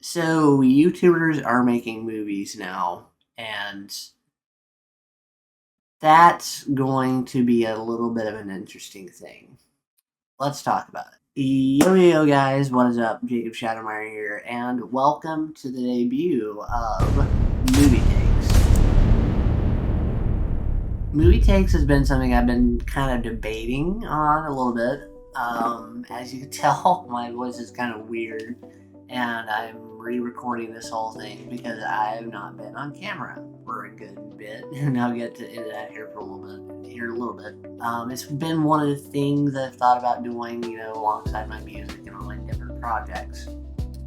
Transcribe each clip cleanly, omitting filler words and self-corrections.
So YouTubers are making movies now, and that's going to be a little bit of an interesting thing. Let's talk about it. Yo guys, what is up? Jacobshadowminer here, and welcome to the debut of Movie Takes. Movie Takes has been something I've been kind of debating on a little bit. As you can tell, my voice is kind of weird, and I'm re-recording this whole thing because I have not been on camera for a good bit, and I'll get to into that here for a little bit. It's been one of the things I've thought about doing, alongside my music and all my different projects,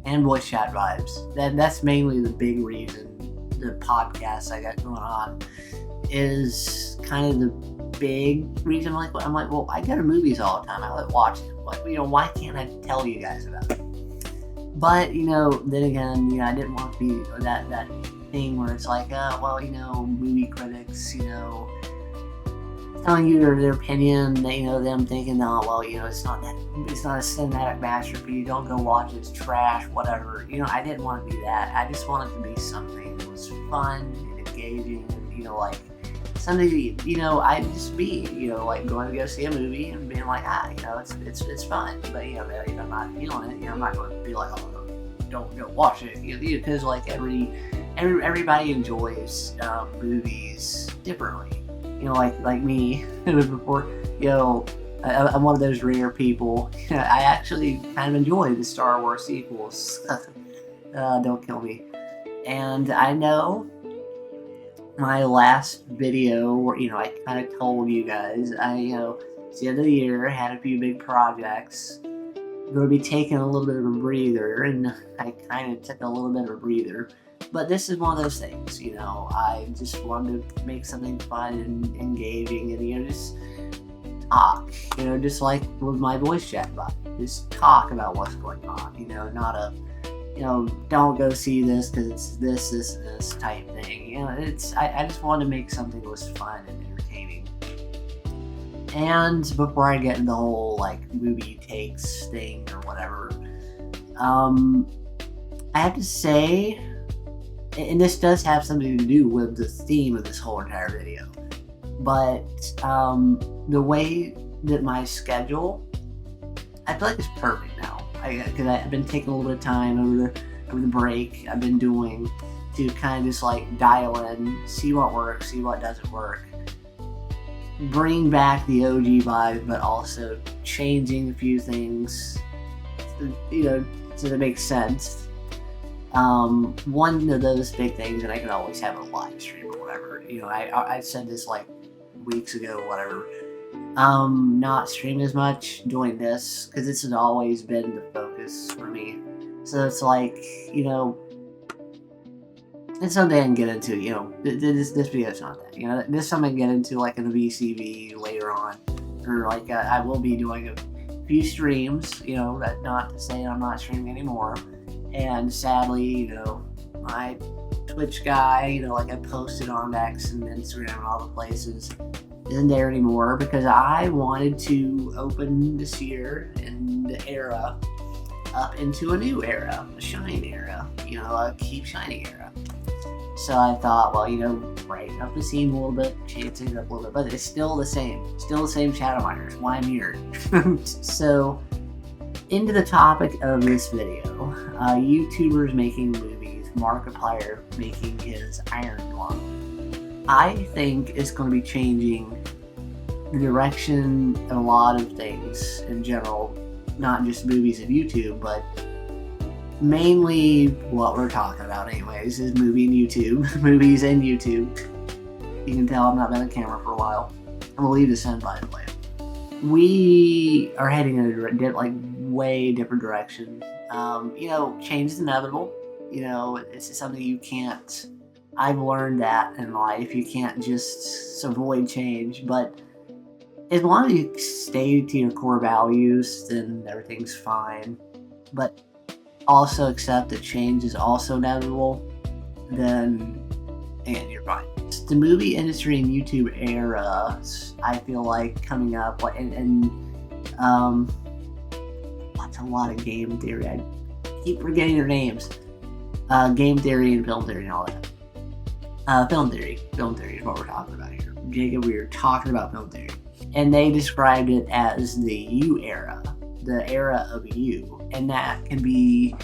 and voice chat vibes. That's mainly the big reason the podcast I got going on is kind of the big reason. I'm like, well, I go to movies all the time. I like watching them. Why can't I tell you guys about it? But then again, I didn't want to be that thing where it's like, movie critics, telling you their opinion. Them thinking, it's not a cinematic masterpiece. Don't go watch it. It's trash. Whatever. I didn't want to do that. I just wanted to be something that was fun and engaging, and something that, I just be, like going to go see a movie and being like, it's fun. But if I'm not feeling it, I'm not going to be like, oh, don't go watch it, because like everybody enjoys movies differently. Like me before, I'm one of those rare people. I actually kind of enjoy the Star Wars sequels. Don't kill me. And I know my last video where, I kind of told you guys, it's the end of the year, had a few big projects, going to be taking a little bit of a breather, and I kind of took a little bit of a breather. But this is one of those things, I just wanted to make something fun and engaging, and, just talk, just like with my voice chat bot. Just talk about what's going on, not a, don't go see this because it's this type thing. I just wanted to make something that was fun and entertaining. And before I get into the whole movie takes thing or whatever, I have to say, and this does have something to do with the theme of this whole entire video, but the way that my schedule, I feel like it's perfect now. Because I've been taking a little bit of time over the break I've been doing to kind of just dial in, see what works, see what doesn't work, bring back the OG vibe, but also changing a few things, so that makes sense. One of those big things, and I can always have a live stream or whatever. I said this weeks ago, whatever. Not stream as much, doing this, because this has always been the focus for me. So it's it's something I can get into, this video's not that, this is something I can get into in a VCV later on, or I will be doing a few streams, that not to say I'm not streaming anymore, and sadly, my Twitch guy, I posted on X and Instagram and all the places, isn't there anymore, because I wanted to open this year and the era up into a new era, a shine era, a keep shining era. So I thought, brighten up the scene a little bit, change things up a little bit, but it's still the same Shadowminers, why I'm here. So, into the topic of this video, YouTubers making movies, Markiplier making his Iron Lung. I think it's going to be changing the direction of a lot of things in general, not just movies and YouTube, but mainly what we're talking about anyways is movies and YouTube. You can tell I've not been on camera for a while. I'm going to leave this in, by the way. We are heading in a way different direction. Change is inevitable. It's something you can't, I've learned that in life. You can't just avoid change, but as long as you stay to your core values, then everything's fine. But also accept that change is also inevitable, then you're fine. The movie industry and YouTube era, I feel like coming up, and watch a lot of game theory. I keep forgetting their names. Game theory and film theory and all that. Film theory is what we're talking about here. Jacob, we were talking about film theory. And they described it as the you era, the era of you. And that can be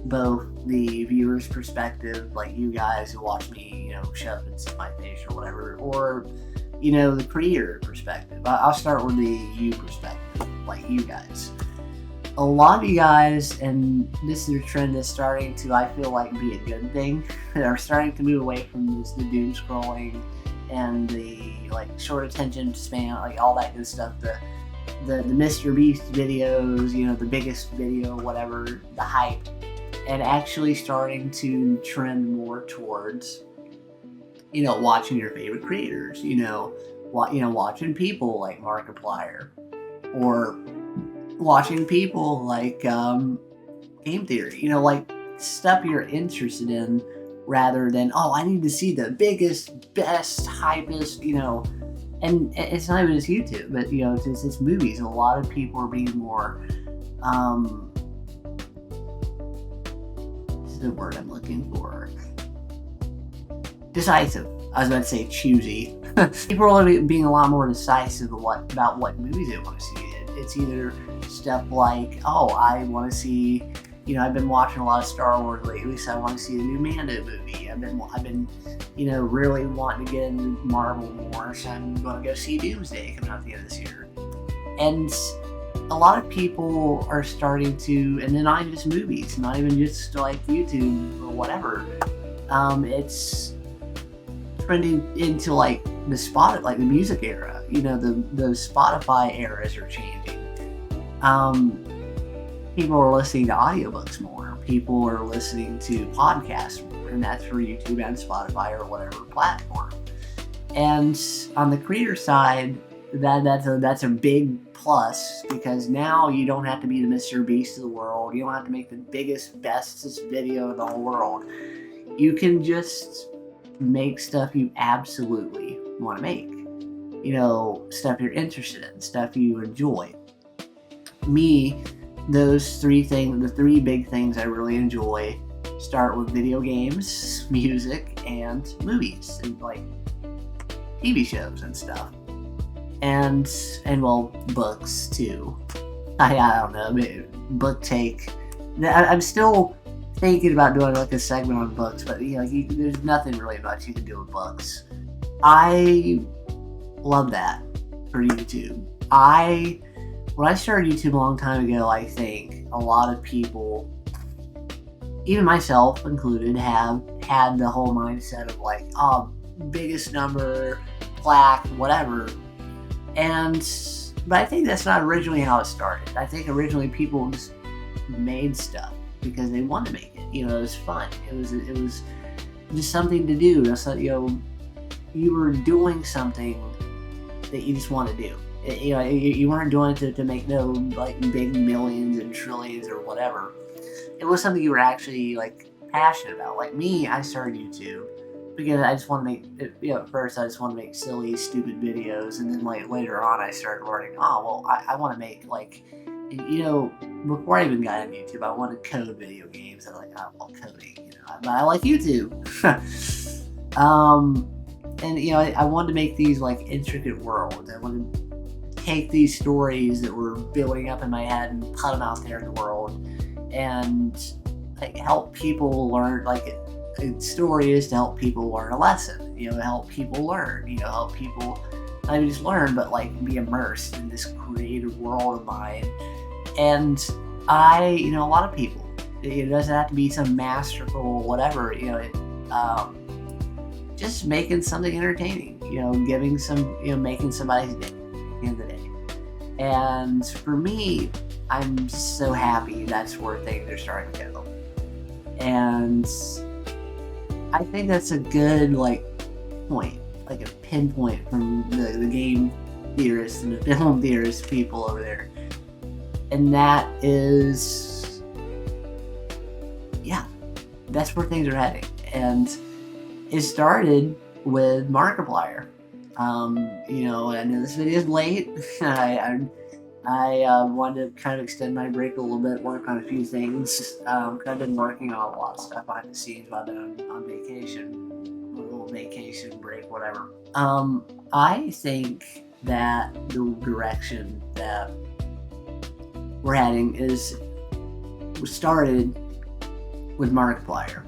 both the viewer's perspective, like you guys who watch me, shove and sit my face or whatever, or, the creator perspective. I'll start with the you perspective, like you guys. A lot of you guys, and this is a trend that's starting to, I feel like, be a good thing, are starting to move away from the doom scrolling and the short attention span, all that good stuff. The Mr. Beast videos, the biggest video, whatever, the hype, and actually starting to trend more towards, watching your favorite creators, watching people like Markiplier, or watching people like Game Theory, stuff you're interested in, rather than, I need to see the biggest, best, hypest, and it's not even just YouTube, but it's movies. A lot of people are being more this is the word I'm looking for. Decisive. I was about to say choosy. People are being a lot more decisive about what movies they want to see. It's either stuff like, I want to see, I've been watching a lot of Star Wars lately, so I want to see the new Mando movie. I've been, really wanting to get into Marvel more, so I'm going to go see Doomsday coming out at the end of this year. And a lot of people are starting to, and then not even just movies, not even just like YouTube or whatever. It's trending into the music era. The Spotify eras are changing. People are listening to audiobooks more. People are listening to podcasts more, and that's for YouTube and Spotify or whatever platform. And on the creator side, that's a big plus, because now you don't have to be the Mr. Beast of the world. You don't have to make the biggest, bestest video in the whole world. You can just make stuff you absolutely want to make. Stuff you're interested in, stuff you enjoy. Me, those three things, the three big things I really enjoy, start with video games, music, and movies, and TV shows and stuff. And well, books too. I don't know, book take. I'm still thinking about doing a segment on books, but there's nothing really much you can do with books. I love that for YouTube. When I started YouTube a long time ago, I think a lot of people, even myself included, have had the whole mindset of biggest number, plaque, whatever. But I think that's not originally how it started. I think originally people just made stuff because they wanted to make it. It was fun. It was just something to do. So, you were doing something that you just want to do. You weren't doing it to make no big millions and trillions or whatever. It was something you were actually passionate about. Like me, I started YouTube because I just want to make. At first I just want to make silly, stupid videos, and then later on I started learning. I want to make before I even got on YouTube, I wanted to code video games. I was coding, but I like YouTube. And I wanted to make these intricate worlds. I wanted to take these stories that were building up in my head and put them out there in the world, and help people learn. A story is to help people learn a lesson. Help people learn. Help people not even just learn, but be immersed in this creative world of mine. And a lot of people. It doesn't have to be some masterful whatever. Just making something entertaining. Giving some. Making somebody's day. At the end of the day. And for me, I'm just so happy that's where things are starting to go. And I think that's a good point, a pinpoint from the game theorists and the film theorists people over there. And that is, that's where things are heading. And it started with Markiplier. I know this video is late. I I wanted to kind of extend my break a little bit, work on a few things. I've been working on a lot of stuff behind the scenes while I've been on vacation, a little vacation break, whatever. I think that the direction that we're heading was started with Markiplier.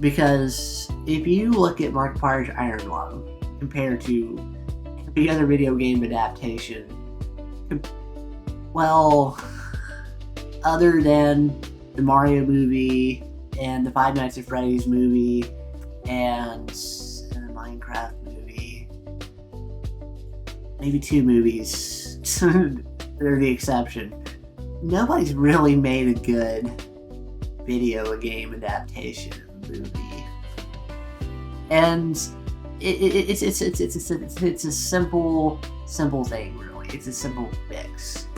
Because if you look at Markiplier's Iron Lung compared to the other video game adaptation, well, other than the Mario movie and the Five Nights at Freddy's movie and the Minecraft movie, maybe 2 movies, they're the exception. Nobody's really made a good video game adaptation movie, and it's a simple thing, really. It's a simple fix,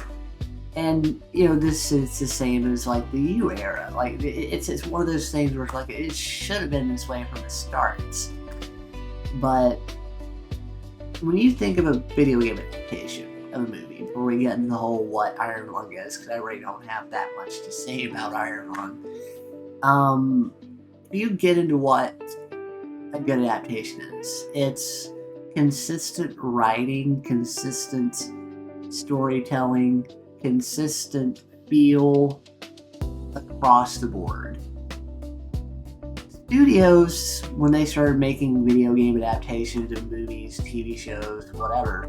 and this is the same as like the U era. Like it's one of those things where it's like it should have been this way from the start. But when you think of a video game adaptation of a movie, before we get into the whole what Iron Lung is, because I really don't have that much to say about Iron Lung. You get into what a good adaptation is. It's consistent writing, consistent storytelling, consistent feel across the board. Studios, when they started making video game adaptations of movies, TV shows, whatever,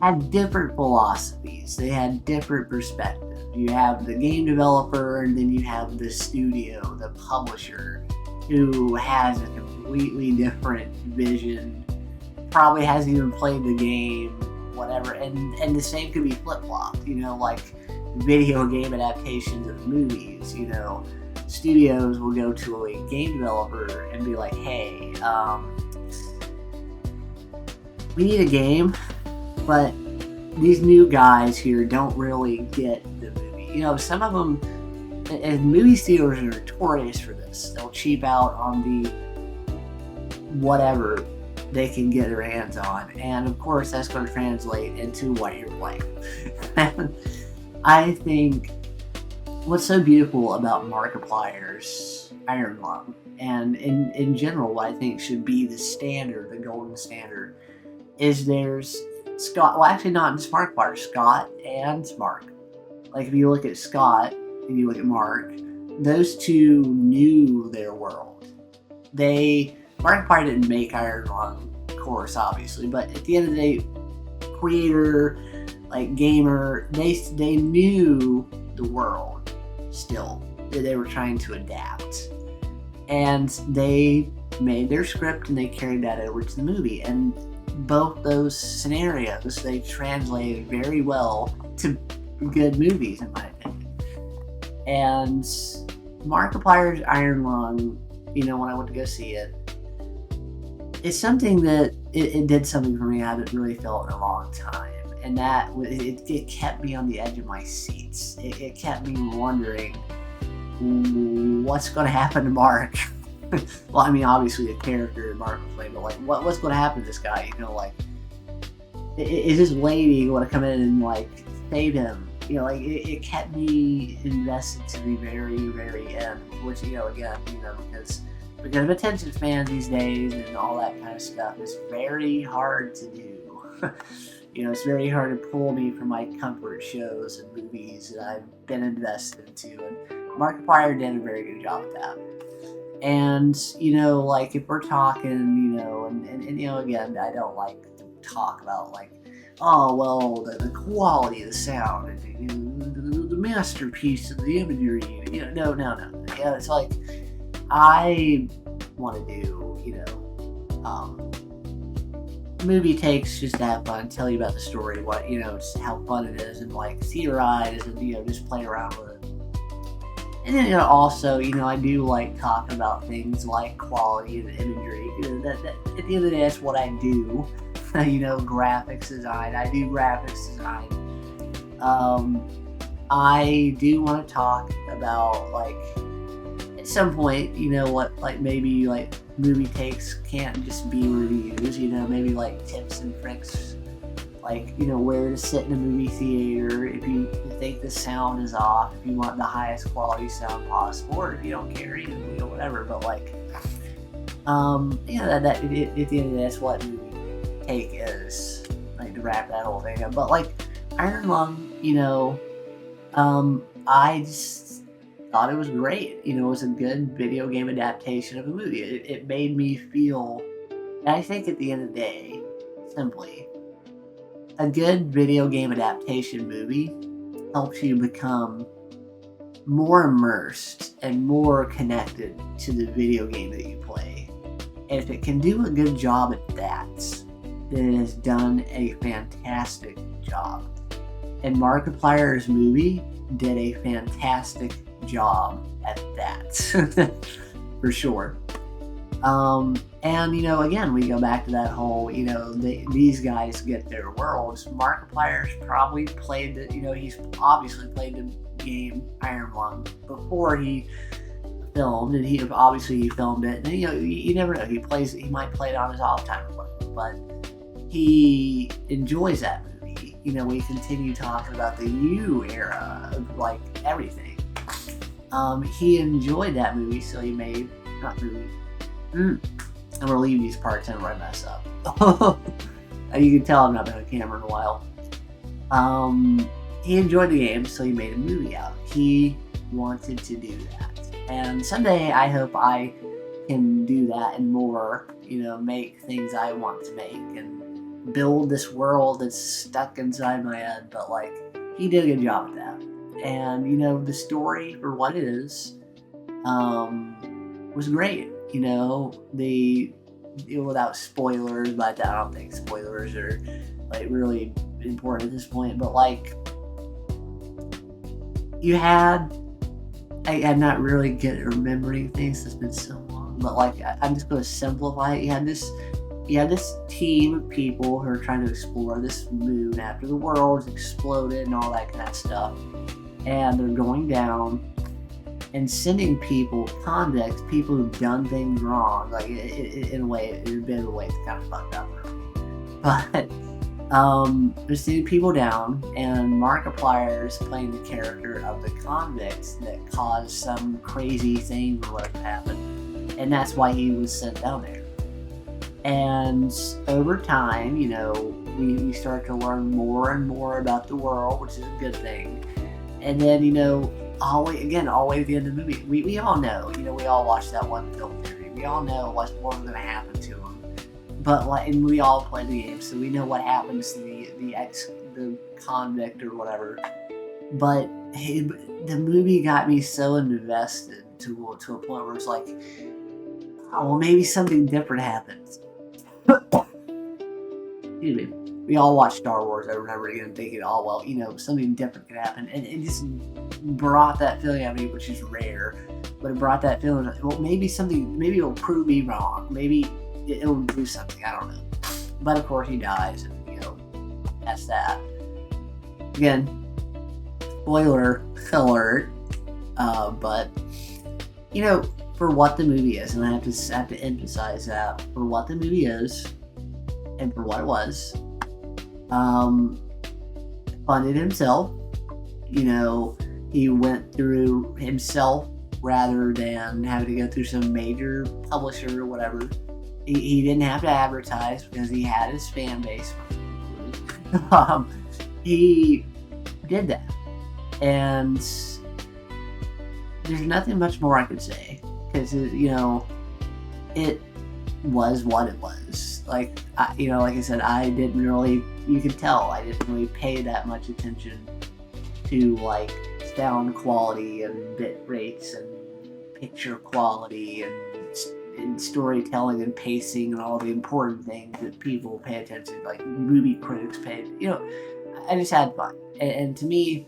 had different philosophies. They had different perspectives. You have the game developer, and then you have the studio, the publisher, who has a completely different vision, probably hasn't even played the game, whatever, and the same could be flip-flopped, like video game adaptations of movies. Studios will go to a game developer and be like, hey, we need a game, but these new guys here don't really get the movie. Some of them, and movie studios are notorious for this. They'll cheap out on the whatever they can get their hands on, and of course that's going to translate into what you're playing. I think what's so beautiful about Markiplier's Iron Lung, and in general what I think should be the standard, the golden standard, is there's Scott, well actually not just Markiplier, Scott and Mark. Like if you look at Scott and you look at Mark, those two knew their world. Markiplier didn't make Iron Lung, of course, obviously, but at the end of the day, creator, like gamer, they knew the world still that they were trying to adapt. And they made their script and they carried that over to the movie. And both those scenarios, they translated very well to good movies, in my opinion. And Markiplier's Iron Lung, when I went to go see it, it's something that it did something for me I haven't really felt in a long time. And that it kept me on the edge of my seats. It kept me wondering what's going to happen to Mark. Well, I mean, obviously the character Mark was playing, but like, what's going to happen to this guy? Is this lady going to come in and like save him? It kept me invested to the very, very end. Which again, because of attention spans these days and all that kind of stuff, it's very hard to do. It's very hard to pull me from my comfort shows and movies that I've been invested into, and Markiplier did a very good job with that. And like if we're talking, and again, I don't like to talk about like, oh well, the quality of the sound and the masterpiece of the imagery. No. Yeah, it's like I want to do movie takes just to have fun, tell you about the story, what just how fun it is, and like theorize and just play around with it. And then also I do like talking about things like quality and imagery. That at the end of the day, that's what I do. Graphics design. I do graphics design. I do want to talk about like at some point, what like maybe like movie takes can't just be reviews. Maybe like tips and tricks like, you know, where to sit in a movie theater, if you think the sound is off, if you want the highest quality sound possible, or if you don't care, you know, whatever. But like, that at the end of the day, that's what movie take is, like, to wrap that whole thing up. But like, Iron Lung, you know, I just thought it was great. You know, it was a good video game adaptation of a movie. It made me feel, and I think at the end of the day, simply, a good video game adaptation movie helps you become more immersed and more connected to the video game that you play. And if it can do a good job at that, then it has done a fantastic job. And Markiplier's movie did a fantastic job at that, for sure. And, you know, again, we go back to that whole, you know, these guys get their worlds. Markiplier's probably played the, you know, he's obviously played the game Iron Lung before he filmed, and he filmed it. And, you know, you never know. He might play it on his off time or whatever, but he enjoys that movie. You know, we continue talking about the U era of, like, everything. He enjoyed that movie, so he made, not movie, I'm gonna leave these parts in where I mess up. You can tell I've not been on camera in a while. He enjoyed the game, so he made a movie out. He wanted to do that. And someday I hope I can do that and more, you know, make things I want to make and build this world that's stuck inside my head. But like, he did a good job at that. And, you know, the story, for what it is, was great. You know, without spoilers, but I don't think spoilers are, like, really important at this point. But like, you had, I'm not really good at remembering things. It's been so long. But like, I'm just going to simplify it. You had this team of people who are trying to explore this moon after the world's exploded and all that kind of stuff. And they're going down and sending people, convicts, people who've done things wrong. Like, in a way, in a bit of a way, it's kind of fucked up for me. But they're sending people down, and Markiplier is playing the character of the convicts that caused some crazy thing or whatever happened. And that's why he was sent down there. And over time, you know, we start to learn more and more about the world, which is a good thing. And then, you know, all the way at the end of the movie, we all know, you know, we all watched that one film theory. We all know what was going to happen to him. But like, and we all play the game, so we know what happens to the convict or whatever. But the movie got me so invested to a point where it's like, oh, well, maybe something different happens. Excuse me. We all watch Star Wars over and over again, thinking, oh, well, you know, something different could happen. And it just brought that feeling at me, which is rare. But it brought that feeling, well, maybe it'll prove me wrong. Maybe it'll do something. I don't know. But of course, he dies, and, you know, that's that. Again, spoiler alert. But, you know, for what the movie is, and I have to emphasize that, for what the movie is, and for what it was, funded himself. You know, he went through himself rather than having to go through some major publisher or whatever. He didn't have to advertise because he had his fan base. He did that. And there's nothing much more I could say. Because, you know, it was what it was. Like, like I said, I didn't really, you could tell, I didn't really pay that much attention to, like, sound quality and bit rates and picture quality and storytelling and pacing and all the important things that people pay attention to, like movie critics pay. You know, I just had fun. And to me,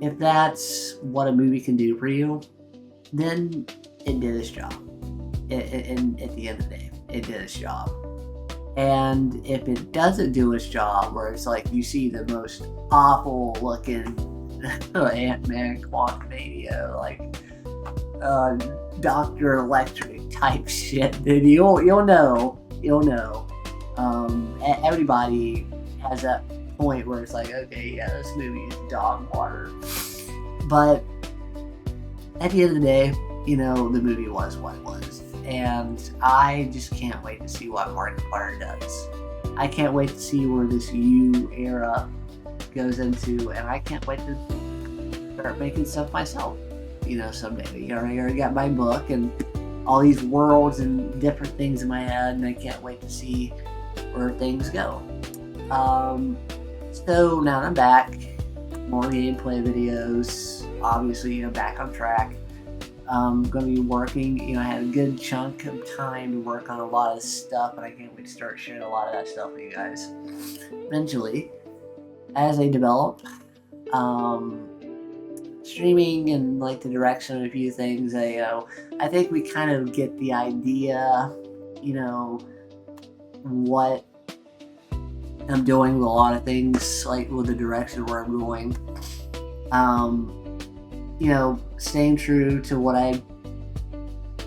if that's what a movie can do for you, then it did its job. And at the end of the day, it did its job. And if it doesn't do its job, where it's like you see the most awful looking Ant-Man Quantumania, like Dr. Electric type shit, then you'll know Everybody has that point where it's like, okay, yeah, this movie is dog water. But at the end of the day, the movie was what it was. And I just can't wait to see what Markiplier does. I can't wait to see where this U era goes into, and I can't wait to start making stuff myself, someday. I already got my book and all these worlds and different things in my head, and I can't wait to see where things go. So now I'm back. More gameplay videos. Obviously, back on track. I'm going to be working. I had a good chunk of time to work on a lot of stuff, and I can't wait to start sharing a lot of that stuff with you guys eventually as they develop. Streaming and like the direction of a few things. I think we kind of get the idea, what I'm doing with a lot of things, like with the direction where I'm going. Staying true to what I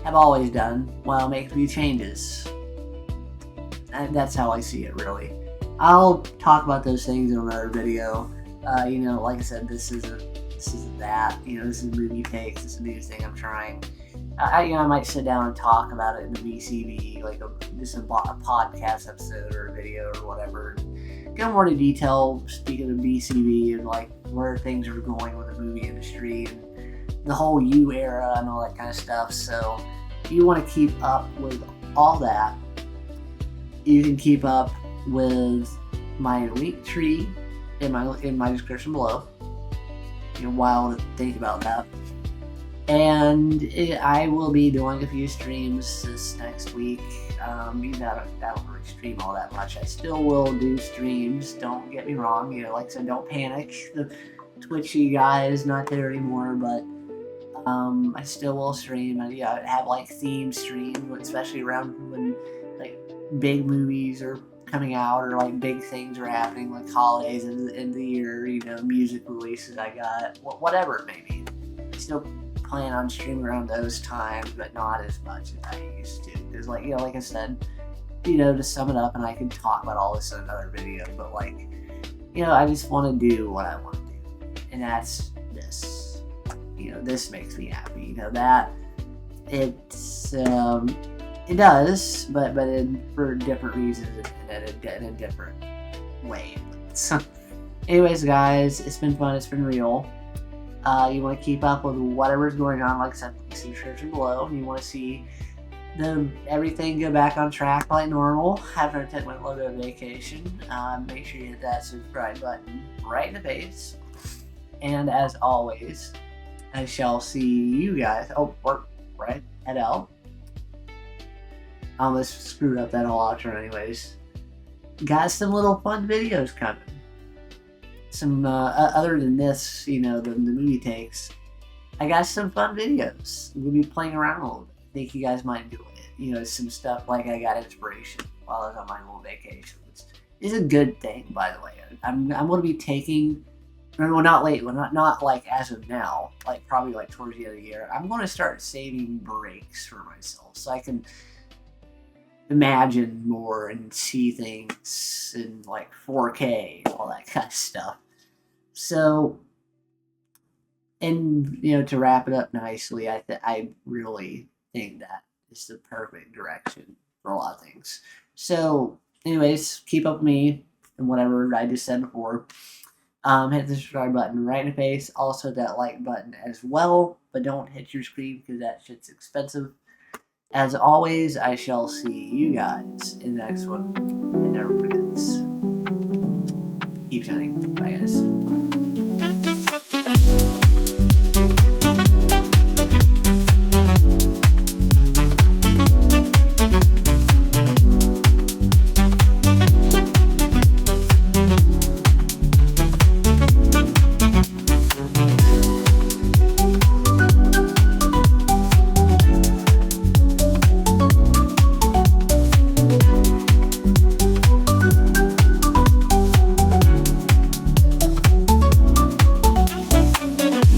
have always done while making a few changes. And that's how I see it, really. I'll talk about those things in another video. Like I said, this isn't that. This is movie takes. This is a new thing I'm trying. I might sit down and talk about it in the VCV, like just a podcast episode or a video or whatever. Go more into detail, speaking of VCV and like where things are going with the movie industry and the whole U era and all that kind of stuff. So if you want to keep up with all that, you can keep up with my link tree in my description below. Wild to think about that. And I will be doing a few streams this next week. I don't really stream all that much. I still will do streams, don't get me wrong. Like I said, don't panic. The Twitchy guy is not there anymore, but I still will stream. I have like theme streams, especially around when like big movies are coming out or like big things are happening, like holidays and the end of the year, music releases I got, whatever it may be. I still plan on streaming around those times, but not as much as I used to. Because like I said, to sum it up, and I can talk about all this in another video, but like, I just want to do what I want to do, and that's this. This makes me happy. That it's it does, but for different reasons and in a different way. So, anyways, guys, it's been fun. It's been real. You want to keep up with whatever's going on, like I said, in the description below. You want to see everything go back on track like normal after I take my little bit of vacation. Make sure you hit that subscribe button right in the face. And as always, I shall see you guys. Right, head out. I almost screwed up that whole outro anyways. Got some little fun videos coming. Some, other than this, the movie takes. I got some fun videos. We'll be playing around a little bit. I think you guys might enjoy it. Some stuff like I got inspiration while I was on my little vacation. Which is a good thing, by the way. I'm going to be taking... Well, not like as of now, like probably like towards the end of the year. I'm going to start saving breaks for myself so I can imagine more and see things in like 4K and all that kind of stuff. So, and to wrap it up nicely, I really think that is the perfect direction for a lot of things. So, anyways, keep up with me and whatever I just said before. Hit the subscribe button right in the face. Also that like button as well. But don't hit your screen because that shit's expensive. As always, I shall see you guys in the next one. And never forgets. Keep shining. Bye, guys.